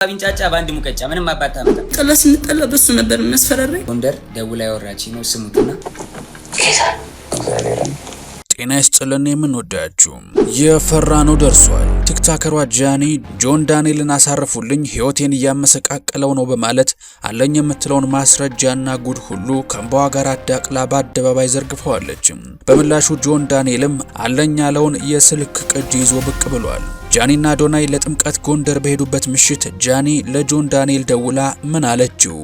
አብንጫጫ ባንድ ሙቀጫ ምንም አባታ መጣ ጠላ ስንጠላ በሱ ነበር መስፈራራይ ጎንደር ደውላ ያወራች ነው ስሙትና ጤና ይስጥልን የምንወዳችሁ የፈራነው ደርሷል። ቲክቶከሯ ጃኒ ጆን ዳንኤልን አሳርፉልኝ ህይወቴን እያመሰቃቀለው ነው በማለት አለኝ የምትለውን ማስረጃና ጉድ ሁሉ ከእንባዋ ጋር አዳቅላ በአደባባይ ዘርግፈዋለች። በምላሹ ጆን ዳንኤልም አለኝ ያለውን የስልክ ቅጂ ይዞ ብቅ ብሏል። ጃኒና አዶናይ ለጥምቀት ጎንደር በሄዱበት ምሽት ጃኒ ለጆን ዳንኤል ደውላ ምን አለችው?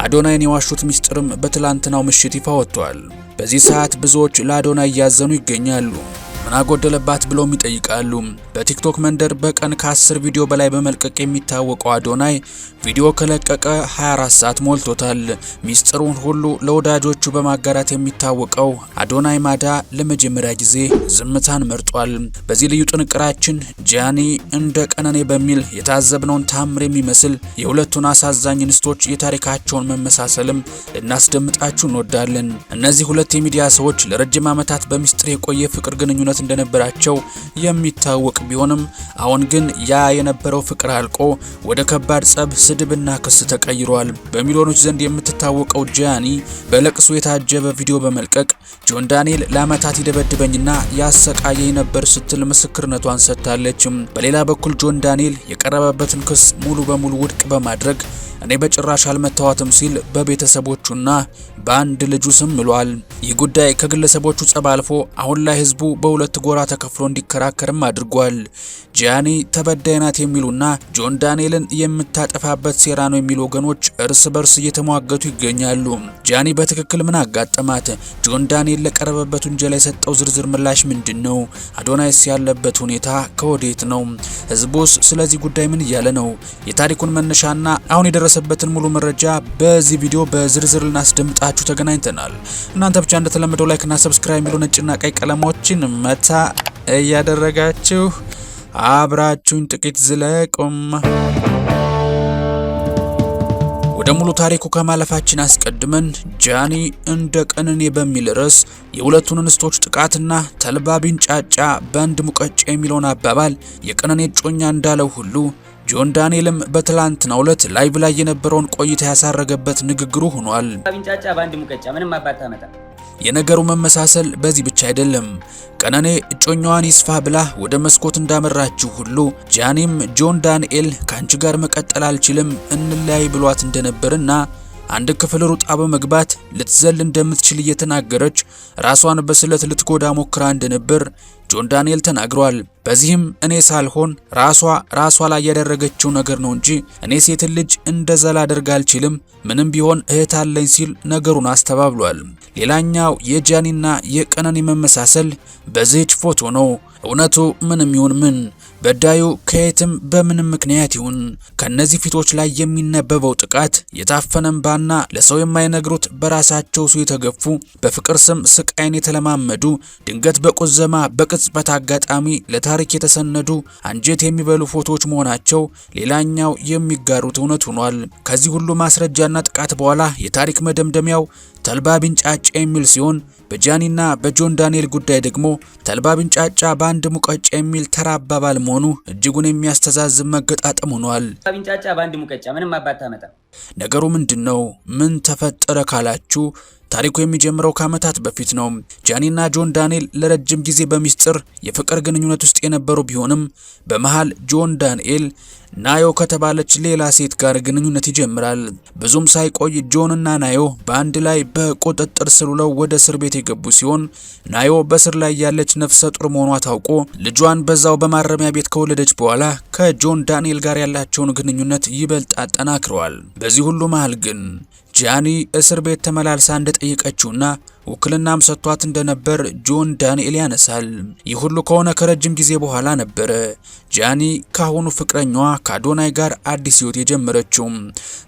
አዶናይን የዋሹት ሚስጥርም በትላንትናው ምሽት ይፋ ወጥቷል። በዚህ ሰዓት ብዙዎች ለአዶናይ እያዘኑ ይገኛሉ። ምን አጎደለባት ብለውም ይጠይቃሉ። በቲክቶክ መንደር በቀን ከ10 ቪዲዮ በላይ በመልቀቅ የሚታወቀው አዶናይ ቪዲዮ ከለቀቀ 24 ሰዓት ሞልቶታል። ሚስጥሩን ሁሉ ለወዳጆቹ በማጋራት የሚታወቀው አዶናይ ማዳ ለመጀመሪያ ጊዜ ዝምታን መርጧል። በዚህ ልዩ ጥንቅራችን ጃኒ እንደ ቀነኔ በሚል የታዘብነውን ታምር የሚመስል የሁለቱን አሳዛኝ እንስቶች የታሪካቸውን መመሳሰልም ልናስደምጣችሁ እንወዳለን። እነዚህ ሁለት የሚዲያ ሰዎች ለረጅም ዓመታት በሚስጥር የቆየ ፍቅር ግንኙነት እንደነበራቸው የሚታወቅ ቢሆንም አሁን ግን ያ የነበረው ፍቅር አልቆ ወደ ከባድ ጸብ፣ ስድብና ክስ ተቀይሯል። በሚሊዮኖች ዘንድ የምትታወቀው ጃኒ በለቅሶ የታጀበ ቪዲዮ በመልቀቅ ጆን ዳንኤል ለዓመታት ይደበድበኝና ያሰቃየኝ ነበር ስትል ምስክርነቷን ሰጥታለች። በሌላ በኩል ጆን ዳንኤል የቀረበበትን ክስ ሙሉ በሙሉ ውድቅ በማድረግ እኔ በጭራሽ አልመታዋትም ሲል በቤተሰቦቹና በአንድ ልጁ ስም ምሏል። ይህ ጉዳይ ከግለሰቦቹ ጸብ አልፎ አሁን ላይ ህዝቡ በሁለት ጎራ ተከፍሎ እንዲከራከርም አድርጓል። ጃኒ ተበዳይ ናት የሚሉና ጆን ዳንኤልን የምታጠፋበት ሴራ ነው የሚሉ ወገኖች እርስ በርስ እየተሟገቱ ይገኛሉ። ጃኒ በትክክል ምን አጋጠማት? ጆን ዳንኤል ለቀረበበት ውንጀላ የሰጠው ዝርዝር ምላሽ ምንድነው? አዶናይስ ያለበት ሁኔታ ከወዴት ነው? ህዝቡስ ስለዚህ ጉዳይ ምን እያለ ነው? የታሪኩን መነሻና አሁን የደረሰበትን ሙሉ መረጃ በዚህ ቪዲዮ በዝርዝር ልናስደምጣችሁ ተገናኝተናል። እናንተ ብቻ እንደተለመደው ላይክ እና ሰብስክራይብ የሚሉ ነጭና ቀይ ቀለሞችን መታ እያደረጋችሁ አብራችሁን ጥቂት ዝለቁም። ወደ ሙሉ ታሪኩ ከማለፋችን አስቀድመን ጃኒ እንደ ቀነኔ በሚል ርዕስ የሁለቱን እንስቶች ጥቃትና ተልባ ቢንጫጫ በአንድ ሙቀጫ የሚለውን አባባል የቀነኔ ጮኛ እንዳለው ሁሉ ጆን ዳንኤልም በትላንትናው ዕለት ላይቭ ላይ የነበረውን ቆይታ ያሳረገበት ንግግሩ ሆኗል። አብንጫጫ ባንድ ሙቀጫ ምንም አባታ መጣ። የነገሩ መመሳሰል በዚህ ብቻ አይደለም። ቀነኔ እጮኛዋን ይስፋ ብላ ወደ መስኮት እንዳመራችው ሁሉ ጃኒም ጆን ዳንኤል ካንቺ ጋር መቀጠል አልችልም እንለያይ ብሏት እንደነበርና አንድ ክፍል ሩጣ በመግባት ልትዘል እንደምትችል እየተናገረች ራሷን በስለት ልትጎዳ ሞክራ እንደነበር ጆን ዳንኤል ተናግሯል። በዚህም እኔ ሳልሆን ራሷ ላይ ያደረገችው ነገር ነው እንጂ እኔ ሴት ልጅ እንደዛ ላደርግ አልችልም፣ ምንም ቢሆን እህት አለኝ ሲል ነገሩን አስተባብሏል። ሌላኛው የጃኒና የቀነኔ መመሳሰል በዚህች ፎቶ ነው። እውነቱ ምንም ይሁን ምን በዳዩ ከየትም በምንም ምክንያት ይሁን ከነዚህ ፊቶች ላይ የሚነበበው ጥቃት የታፈነ እንባና ለሰው የማይነግሩት በራሳቸው ሰው የተገፉ በፍቅር ስም ስቃይን የተለማመዱ ድንገት በቁዘማ በቅጽበት አጋጣሚ ለታሪክ የተሰነዱ አንጀት የሚበሉ ፎቶዎች መሆናቸው ሌላኛው የሚጋሩት እውነት ሆኗል። ከዚህ ሁሉ ማስረጃና ጥቃት በኋላ የታሪክ መደምደሚያው ተልባ ቢንጫጫ የሚል ሲሆን በጃኒና በጆን ዳንኤል ጉዳይ ደግሞ ተልባ ቢንጫጫ በአንድ ሙቀጫ የሚል ተራ አባባል መሆኑ እጅጉን የሚያስተዛዝብ መገጣጠም ሆኗል። አብንጫጫ ባንድ ሙቀጫ ምንም አባታ መጣ። ነገሩ ምንድነው? ምን ተፈጠረ ካላችሁ ታሪኩ የሚጀምረው ከዓመታት በፊት ነው። ጃኒና ጆን ዳንኤል ለረጅም ጊዜ በሚስጥር የፍቅር ግንኙነት ውስጥ የነበሩ ቢሆንም በመሃል ጆን ዳንኤል ናዮ ከተባለች ሌላ ሴት ጋር ግንኙነት ይጀምራል። ብዙም ሳይቆይ ጆንና ናዮ በአንድ ላይ በቁጥጥር ስር ውለው ወደ እስር ቤት የገቡ ሲሆን ናዮ በእስር ላይ ያለች ነፍሰ ጡር መሆኗ ታውቆ ልጇን በዛው በማረሚያ ቤት ከወለደች በኋላ ከጆን ዳንኤል ጋር ያላቸውን ግንኙነት ይበልጥ አጠናክረዋል። በዚህ ሁሉ መሃል ግን ጃኒ እስር ቤት ተመላልሳ እንደጠየቀችውና ውክልናም ሰጥቷት እንደነበር ጆን ዳንኤል ያነሳል። ይህ ሁሉ ከሆነ ከረጅም ጊዜ በኋላ ነበረ ጃኒ ካሁኑ ፍቅረኛዋ ከአዶናይ ጋር አዲስ ህይወት የጀመረችው።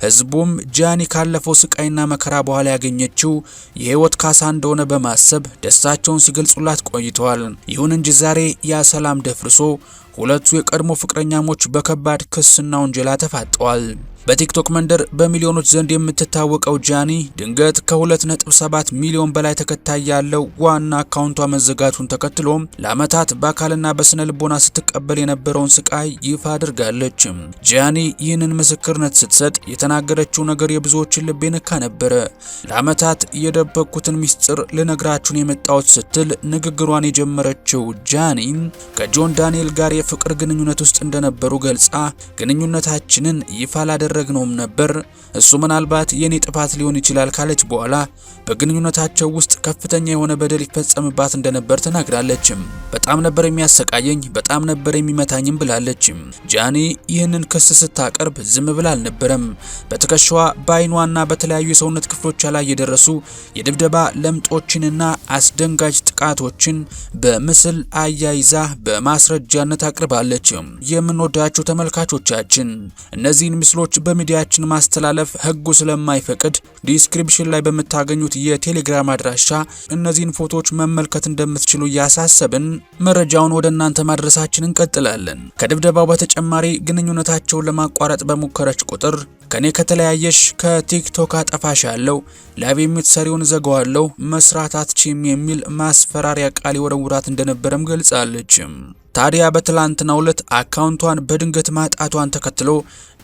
ህዝቡም ጃኒ ካለፈው ስቃይና መከራ በኋላ ያገኘችው የህይወት ካሳ እንደሆነ በማሰብ ደስታቸውን ሲገልጹላት ቆይተዋል። ይሁን እንጂ ዛሬ ያ ሰላም ደፍርሶ ሁለቱ የቀድሞ ፍቅረኛሞች በከባድ ክስና ወንጀላ ተፋጠዋል። በቲክቶክ መንደር በሚሊዮኖች ዘንድ የምትታወቀው ጃኒ ድንገት ከ2.7 ሚሊዮን በላይ ተከታይ ያለው ዋና አካውንቷ መዘጋቱን ተከትሎ ለዓመታት በአካልና በስነ ልቦና ስትቀበል የነበረውን ስቃይ ይፋ አድርጋለች። ጃኒ ይህንን ምስክርነት ስትሰጥ የተናገረችው ነገር የብዙዎችን ልብ የነካ ነበረ። ለዓመታት የደበቅኩትን ሚስጥር ልነግራችሁን የመጣሁት ስትል ንግግሯን የጀመረችው ጃኒ ከጆን ዳንኤል ጋር የፍቅር ግንኙነት ውስጥ እንደነበሩ ገልጻ ግንኙነታችንን ይፋ አላደረግነውም ነበር፣ እሱ ምናልባት የኔ ጥፋት ሊሆን ይችላል ካለች በኋላ በግንኙነታቸው ውስጥ ከፍተኛ የሆነ በደል ይፈጸምባት እንደነበር ተናግራለች። በጣም ነበር የሚያሰቃየኝ፣ በጣም ነበር የሚመታኝም ብላለች። ጃኒ ይህንን ክስ ስታቀርብ ዝም ብላ አልነበረም። በትከሻዋ በአይኗና በተለያዩ የሰውነት ክፍሎቿ ላይ የደረሱ የድብደባ ለምጦችንና አስደንጋጭ ጥቃቶችን በምስል አያይዛ በማስረጃነት አቅርባለች። የምንወዳችሁ ተመልካቾቻችን እነዚህን ምስሎች በሚዲያችን ማስተላለፍ ሕጉ ስለማይፈቅድ ዲስክሪፕሽን ላይ በምታገኙት የቴሌግራም አድራሻ እነዚህን ፎቶዎች መመልከት እንደምትችሉ እያሳሰብን መረጃውን ወደ እናንተ ማድረሳችንን እንቀጥላለን። ከድብደባው በተጨማሪ ግንኙነታቸውን ለማቋረጥ በሞከረች ቁጥር ከኔ ከተለያየሽ ከቲክቶክ አጠፋሻለሁ፣ ላይቭ የምትሰሪውን ዘጋዋለሁ፣ መስራት አትችም የሚል ማስፈራሪያ ቃል ወረውራት እንደነበረም ገልጻለች። ታዲያ በትላንትናው ዕለት አካውንቷን በድንገት ማጣቷን ተከትሎ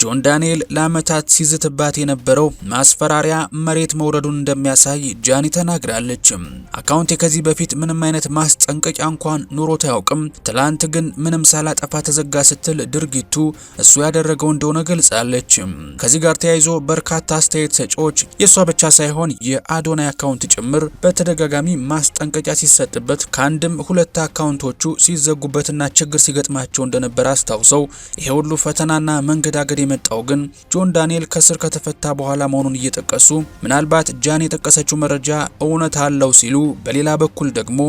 ጆን ዳንኤል ለዓመታት ሲዝትባት የነበረው ማስፈራሪያ መሬት መውረዱን እንደሚያሳይ ጃኒ ተናግራለች። አካውንቴ ከዚህ በፊት ምንም አይነት ማስጠንቀቂያ እንኳን ኑሮት አያውቅም፣ ትላንት ግን ምንም ሳላጠፋ ተዘጋ ስትል ድርጊቱ እሱ ያደረገው እንደሆነ ገልጻለች። ከዚህ ጋር ተያይዞ በርካታ አስተያየት ሰጪዎች የእሷ ብቻ ሳይሆን የአዶናይ አካውንት ጭምር በተደጋጋሚ ማስጠንቀቂያ ሲሰጥበት ከአንድም ሁለት አካውንቶቹ ሲዘጉበትና ችግር ሲገጥማቸው እንደነበር አስታውሰው ይሄ ሁሉ ፈተናና መንገዳገድ የመጣው ግን ጆን ዳንኤል ከስር ከተፈታ በኋላ መሆኑን እየጠቀሱ ምናልባት ጃኒ የጠቀሰችው መረጃ እውነት አለው ሲሉ፣ በሌላ በኩል ደግሞ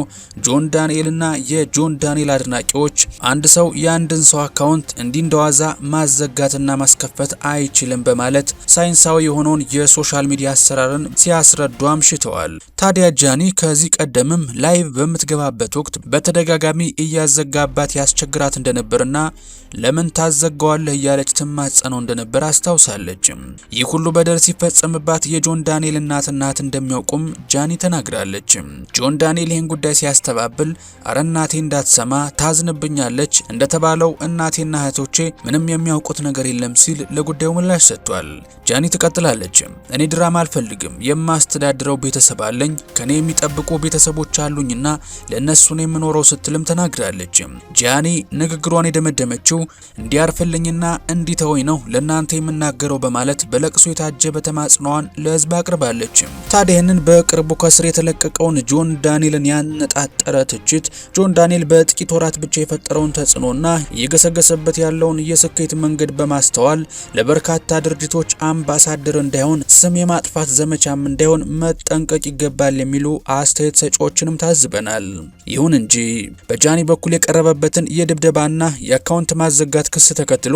ጆን ዳንኤልና የጆን ዳንኤል አድናቂዎች አንድ ሰው የአንድን ሰው አካውንት እንዲህ እንደዋዛ ማዘጋትና ማስከፈት አይችልም በማለት ሳይንሳዊ የሆነውን የሶሻል ሚዲያ አሰራርን ሲያስረዱ አምሽተዋል። ታዲያ ጃኒ ከዚህ ቀደምም ላይቭ በምትገባበት ወቅት በተደጋጋሚ እያዘጋባት ያስቸግራት እንደነበርና ለምን ታዘጋዋለህ እያለች ትማጸነው እንደነበር አስታውሳለች። ይህ ሁሉ በደል ሲፈጸምባት የጆን ዳንኤል እናትና እህት እንደሚያውቁም ጃኒ ተናግራለች። ጆን ዳንኤል ይህን ጉዳይ ሲያስተባብል አረ እናቴ እንዳትሰማ ታዝንብኛለች፣ እንደተባለው እናቴና እህቶቼ ምንም የሚያውቁት ነገር የለም ሲል ለጉዳዩ ምላሽ ሰጥቷል። ጃኒ ትቀጥላለች። እኔ ድራማ አልፈልግም፣ የማስተዳድረው ቤተሰብ አለኝ፣ ከኔ የሚጠብቁ ቤተሰቦች አሉኝና ለእነሱ ነው የምኖረው ስትልም ተናግራለች። ጃኒ ንግግሯን የደመደመችው እንዲያርፍልኝና እንዲተወኝ ነው ለእናንተ የምናገረው በማለት በለቅሶ የታጀበ ተማጽኗን ለሕዝብ አቅርባለች። ታዲያ ይህንን በቅርቡ ከስር የተለቀቀውን ጆን ዳንኤልን ያነጣጠረ ትችት ጆን ዳንኤል በጥቂት ወራት ብቻ የፈጠረውን ተጽዕኖና እየገሰገሰበት ያለውን የስኬት መንገድ በማስተዋል ለበርካታ ድርጅቶች አምባሳደር እንዳይሆን ስም የማጥፋት ዘመቻም እንዳይሆን መጠንቀቅ ይገባል የሚሉ አስተያየት ሰጪዎችንም ታዝበናል። ይሁን እንጂ በጃኒ በኩል የቀረበበትን የድብደባና የአካውንት ማዘጋት ክስ ተከትሎ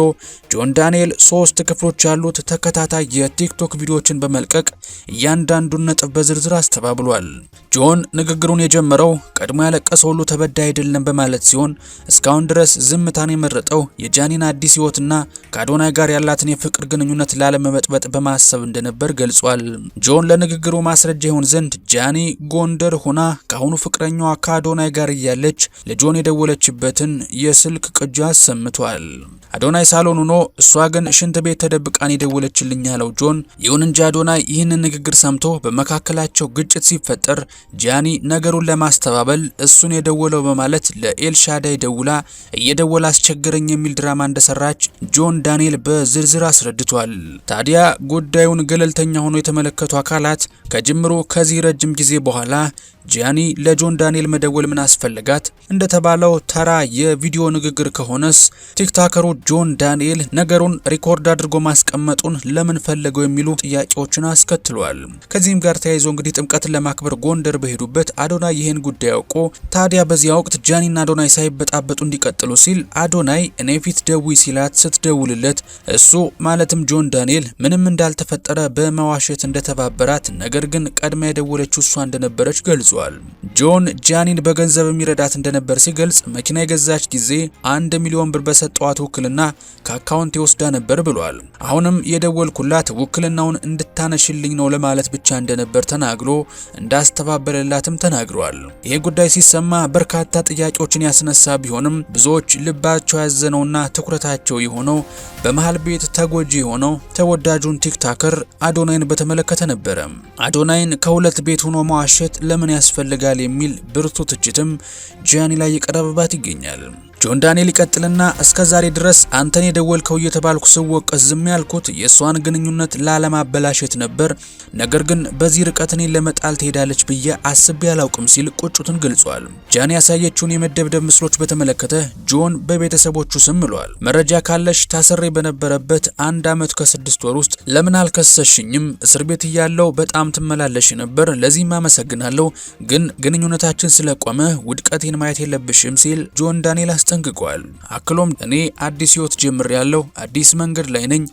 ጆን ዳንኤል 3 ክፍሎች ያሉት ተከታታይ የቲክቶክ ቪዲዮዎችን በመልቀቅ እያንዳንዱን ነጥብ በዝርዝር አስተባብሏል። ጆን ንግግሩን የጀመረው ቀድሞ ያለቀሰ ሁሉ ተበዳይ አይደለም በማለት ሲሆን እስካሁን ድረስ ዝምታን የመረጠው የጃኒን አዲስ ሕይወትና ከአዶናይ ጋር ያላትን የፍቅር ግንኙነት ላለመበጥበጥ በማሰብ እንደነበር ገልጿል። ጆን ለንግግሩ ማስረጃ ይሆን ዘንድ ጃኒ ጎንደር ሆና ከአሁኑ ፍቅረኛዋ ከአዶናይ ጋር እያለች ለጆን የደወለችበትን የስልክ ቅጂ አሰምቷል። አዶናይ ሳሎን ሆኖ እሷ ግን ሽንት ቤት ተደብቃን የደወለችልኝ ያለው ጆን፣ ይሁን እንጂ አዶናይ ይህንን ንግግር ሰምቶ በመካከላቸው ግጭት ሲፈጠር ጃኒ ነገሩን ለማስተባበል እሱን የደወለው በማለት ለኤልሻዳይ ደውላ እየደወለ አስቸገረኝ የሚል ድራማ እንደሰራች ጆን ዳንኤል በዝርዝር አስረድቷል። ታዲያ ጉዳዩን ገለልተኛ ሆኖ የተመለከቱ አካላት ከጅምሩ ከዚህ ረጅም ጊዜ በኋላ ጃኒ ለጆን ዳንኤል መደወል ምን አስፈልጋት? እንደተባለው ተራ የቪዲዮ ንግግር ከሆነስ ቲክቶከሩ ጆን ዳንኤል ነገሩን ሪኮርድ አድርጎ ማስቀመጡን ለምን ፈለገው የሚሉ ጥያቄዎችን አስከትሏል። ከዚህም ጋር ተያይዞ እንግዲህ ጥምቀትን ለማክበር ጎንደር በሄዱበት አዶናይ ይህን ጉዳይ አውቆ ታዲያ በዚያ ወቅት ጃኒና አዶናይ ሳይበጣበጡ እንዲቀጥሉ ሲል አዶናይ እኔ ፊት ደዊ ሲላት ስትደውልለት እሱ ማለትም ጆን ዳንኤል ምንም እንዳልተፈጠረ በመዋሸት እንደተባበራት ነገር ግን ቀድማ የደወለችው እሷ እንደነበረች ገልጿል። ጆን ጃኒን በገንዘብ የሚረዳት እንደነበር ሲገልጽ መኪና የገዛች ጊዜ 1 ሚሊዮን ብር በሰጠዋት ውክልና ከአካውንት ይወስዳ ነበር ብሏል። አሁንም የደወልኩላት ውክልናውን እንድታነሽልኝ ነው ለማለት ብቻ እንደነበር ተናግሮ እንዳስተባበለላትም ተናግሯል። ይሄ ጉዳይ ሲሰማ በርካታ ጥያቄዎችን ያስነሳ ቢሆንም ብዙዎች ልባቸው ያዘነውና ትኩረታቸው የሆነው በመሃል ቤት ተጎጂ የሆነው ተወዳጁን ቲክታከር አዶናይን በተመለከተ ነበረ። አዶናይን ከሁለት ቤት ሆኖ መዋሸት ለምን ያስፈልጋል የሚል ብርቱ ትችትም ጃኒ ላይ የቀረበባት ይገኛል። ጆን ዳንኤል ይቀጥልና እስከዛሬ ድረስ አንተን የደወልከው እየተባልኩ ስወቀስ ዝም ያልኩት የሷን ግንኙነት ላለማበላሸት ነበር፣ ነገር ግን በዚህ ርቀት እኔን ለመጣል ትሄዳለች ብዬ አስቤ አላውቅም ሲል ቁጭቱን ገልጿል። ጃኒ ያሳየችውን የመደብደብ ምስሎች በተመለከተ ጆን በቤተሰቦቹ ስም ብሏል። መረጃ ካለሽ ታስሬ በነበረበት 1 ዓመት ከ6 ወር ውስጥ ለምን አልከሰሽኝም? እስር ቤት እያለው በጣም ትመላለሽ ነበር፣ ለዚህም አመሰግናለሁ፣ ግን ግንኙነታችን ስለቆመ ውድቀቴን ማየት የለብሽም ሲል ጆን ዳንኤል አስጠንቅቋል። አክሎም እኔ አዲስ ህይወት ጀምሬያለሁ፣ አዲስ መንገድ ላይ ነኝ፣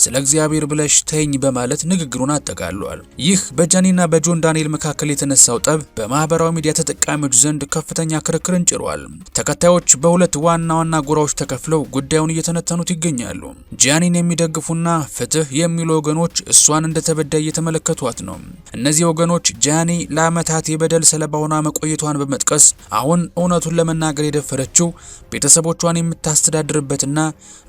ስለ እግዚአብሔር ብለሽ ተይኝ በማለት ንግግሩን አጠቃሏል። ይህ በጃኒና በጆን ዳንኤል መካከል የተነሳው ጠብ በማህበራዊ ሚዲያ ተጠቃሚዎች ዘንድ ከፍተኛ ክርክርን ጭሯል። ተከታዮች በሁለት ዋና ዋና ጎራዎች ተከፍለው ጉዳዩን እየተነተኑት ይገኛሉ። ጃኒን የሚደግፉና ፍትህ የሚሉ ወገኖች እሷን እንደ ተበዳይ እየተመለከቷት ነው። እነዚህ ወገኖች ጃኒ ለዓመታት የበደል ሰለባ ሆና መቆየቷን በመጥቀስ አሁን እውነቱን ለመናገር የደፈረችው ቤተሰቦቿን የምታስተዳድርበትና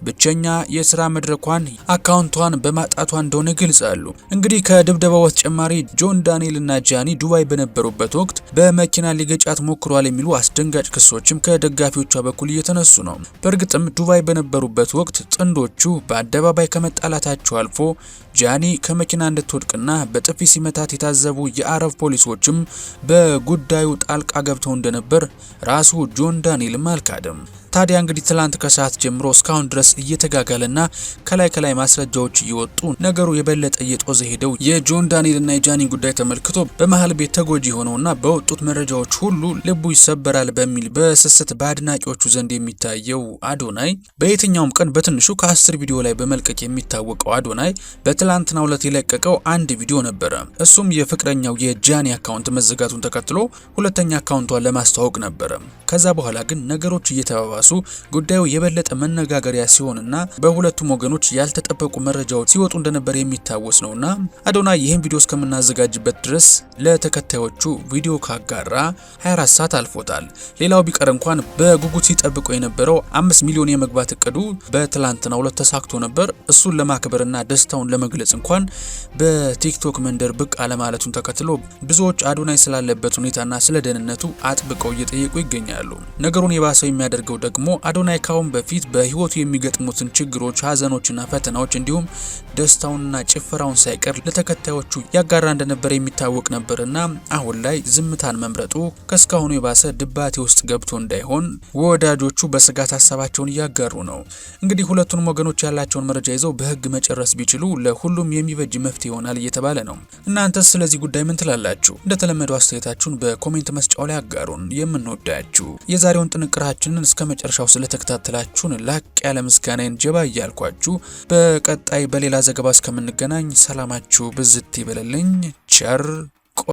ብቸኛ የስራ መድረኳን አካውንቷን በማጣቷ እንደሆነ ይገልጻሉ። እንግዲህ ከድብደባው በተጨማሪ ጆን ዳንኤልና ጃኒ ዱባይ በነበሩበት ወቅት በመኪና ሊገጫት ሞክሯል የሚሉ አስደንጋጭ ክሶችም ከደጋፊዎቿ በኩል እየተነሱ ነው። በእርግጥም ዱባይ በነበሩበት ወቅት ጥንዶቹ በአደባባይ ከመጣላታቸው አልፎ ጃኒ ከመኪና እንድትወድቅና በጥፊ ሲመታት የታዘቡ የአረብ ፖሊሶችም በጉዳዩ ጣልቃ ገብተው እንደነበር ራሱ ጆን ዳንኤልም አልካደም። ታዲያ እንግዲህ ትላንት ከሰዓት ጀምሮ እስካሁን ድረስ እየተጋጋለና ከላይ ማስረጃዎች እየወጡ ነገሩ የበለጠ እየጦዘ ሄደው የጆን ዳንኤልና የጃኒ ጉዳይ ተመልክቶ በመሃል ቤት ተጎጂ ሆነውና በወጡት መረጃዎች ሁሉ ልቡ ይሰበራል በሚል በስስት በአድናቂዎቹ ዘንድ የሚታየው አዶናይ በየትኛውም ቀን በትንሹ ከ10 ቪዲዮ ላይ በመልቀቅ የሚታወቀው አዶናይ በትላንትናው ዕለት የለቀቀው አንድ ቪዲዮ ነበረ። እሱም የፍቅረኛው የጃኒ አካውንት መዘጋቱን ተከትሎ ሁለተኛ አካውንቷን ለማስተዋወቅ ነበረ። ከዛ በኋላ ግን ነገሮች እየተባባሱ ጉዳዩ የበለጠ መነጋገሪያ ሲሆንና በሁለቱም ወገኖች ያልተጠበቁ መረጃዎች ሲወጡ እንደነበር የሚታወስ ነውና አዶናይ ይህን ቪዲዮ እስከምናዘጋጅበት ድረስ ለተከታዮቹ ቪዲዮ ካጋራ 24 ሰዓት አልፎታል። ሌላው ቢቀር እንኳን በጉጉት ሲጠብቁ የነበረው 5 ሚሊዮን የመግባት እቅዱ በትላንትናው ዕለት ተሳክቶ ነበር። እሱን ለማክበርና ደስታውን ለመግለጽ እንኳን በቲክቶክ መንደር ብቅ አለማለቱን ተከትሎ ብዙዎች አዶናይ ስላለበት ሁኔታና ስለ ደህንነቱ አጥብቀው እየጠየቁ ይገኛሉ። ነገሩን የባሰው የሚያደርገው ደግሞ አዶናይ ካሁን በፊት በህይወቱ የሚገጥሙትን ችግሮች፣ ሀዘኖችና ፈተናዎች እንዲሁም ደስታውንና ጭፈራውን ሳይቀር ለተከታዮቹ ያጋራ እንደነበር የሚታወቅ ነበርና አሁን ላይ ዝምታን መምረጡ ከስካሁኑ የባሰ ድባቴ ውስጥ ገብቶ እንዳይሆን ወዳጆቹ በስጋት ሀሳባቸውን እያጋሩ ነው። እንግዲህ ሁለቱንም ወገኖች ያላቸውን መረጃ ይዘው በህግ መጨረስ ቢችሉ ለሁሉም የሚበጅ መፍትሄ ይሆናል እየተባለ ነው። እናንተስ ስለዚህ ጉዳይ ምን ትላላችሁ? እንደተለመደው አስተያየታችሁን በኮሜንት መስጫው ላይ አጋሩን። የምንወዳችሁ የዛሬውን ጥንቅራችንን እስከ መጨረሻው ስለተከታተላችሁን ላቅ ያለ ምስጋናዬን ጀባ እያልኳችሁ በቀጣይ በሌላ ዘገባ እስከምንገናኝ ሰላማችሁ ብዝት ይበለልኝ። ቸር